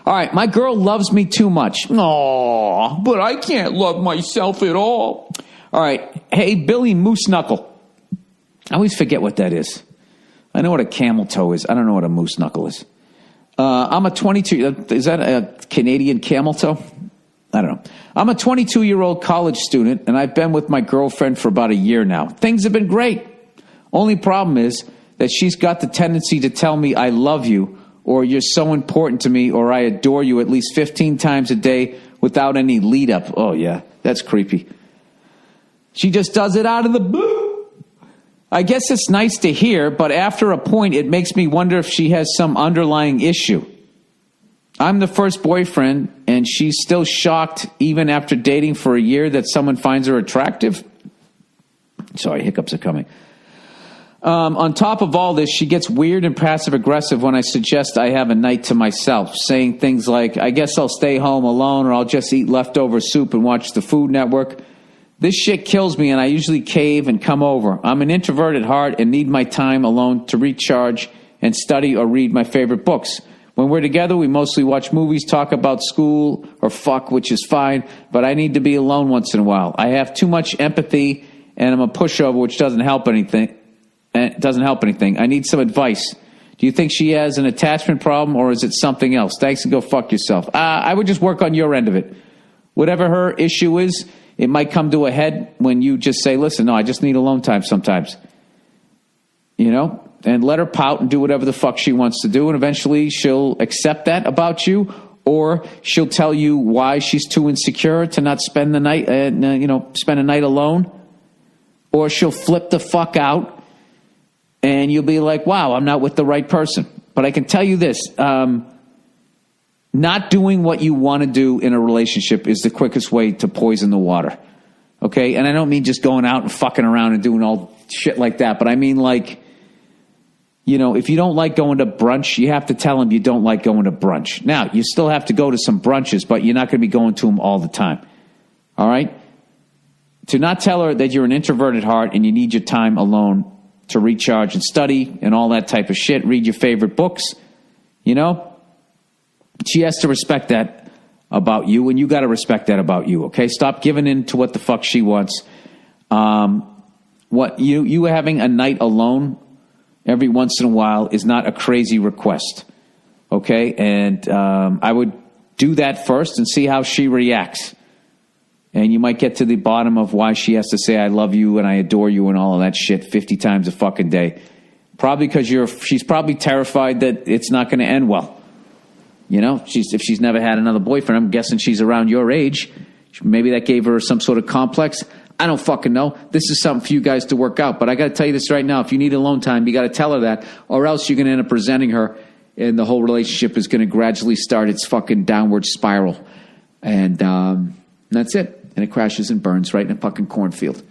All right, my girl loves me too much. Aw, but I can't love myself at all. All right, hey, Billy Moose Knuckle. I always forget what that is. I know what a camel toe is. I don't know what a moose knuckle is. I'm a 22... Is that a Canadian camel toe? I don't know. I'm a 22-year-old college student, and I've been with my girlfriend for about a year now. Things have been great. Only problem is that she's got the tendency to tell me I love you, or you're so important to me, or I adore you at least 15 times a day without any lead-up. Oh, yeah, that's creepy. She just does it out of the blue. I guess it's nice to hear, but after a point, it makes me wonder if she has some underlying issue. I'm the first boyfriend, and she's still shocked, even after dating for a year, that someone finds her attractive. Sorry, hiccups are coming. On top of all this, she gets weird and passive-aggressive when I suggest I have a night to myself, saying things like, I guess I'll stay home alone, or I'll just eat leftover soup and watch the Food Network. This shit kills me, and I usually cave and come over. I'm an introvert at heart and need my time alone to recharge and study or read my favorite books. When we're together, we mostly watch movies, talk about school, or fuck, which is fine, but I need to be alone once in a while. I have too much empathy, and I'm a pushover, which doesn't help anything. I need some advice. Do you think she has an attachment problem, or is it something else? Thanks, and go fuck yourself. I would just work on your end of it. Whatever her issue is, it might come to a head when you just say, listen, no, I just need alone time sometimes. You know? And let her pout and do whatever the fuck she wants to do. And eventually she'll accept that about you. Or she'll tell you why she's too insecure to not spend the night, spend a night alone. Or she'll flip the fuck out. And you'll be like, wow, I'm not with the right person. But I can tell you this. Not doing what you want to do in a relationship is the quickest way to poison the water. Okay? And I don't mean just going out and fucking around and doing all shit like that. But I mean like, you know, if you don't like going to brunch, you have to tell them you don't like going to brunch. Now, you still have to go to some brunches, but you're not going to be going to them all the time. All right? To not tell her that you're an introvert at heart and you need your time alone to recharge and study and all that type of shit. Read your favorite books, you know? She has to respect that about you, and you got to respect that about you, okay? Stop giving in to what the fuck she wants. What you having a night alone every once in a while is not a crazy request, okay? And I would do that first and see how she reacts. And you might get to the bottom of why she has to say I love you and I adore you and all of that shit 50 times a fucking day. Probably because she's probably terrified that it's not going to end well. You know, if she's never had another boyfriend, I'm guessing she's around your age. Maybe that gave her some sort of complex. I don't fucking know. This is something for you guys to work out. But I got to tell you this right now. If you need alone time, you got to tell her that. Or else you're going to end up resenting her. And the whole relationship is going to gradually start its fucking downward spiral. And that's it. And it crashes and burns right in a fucking cornfield.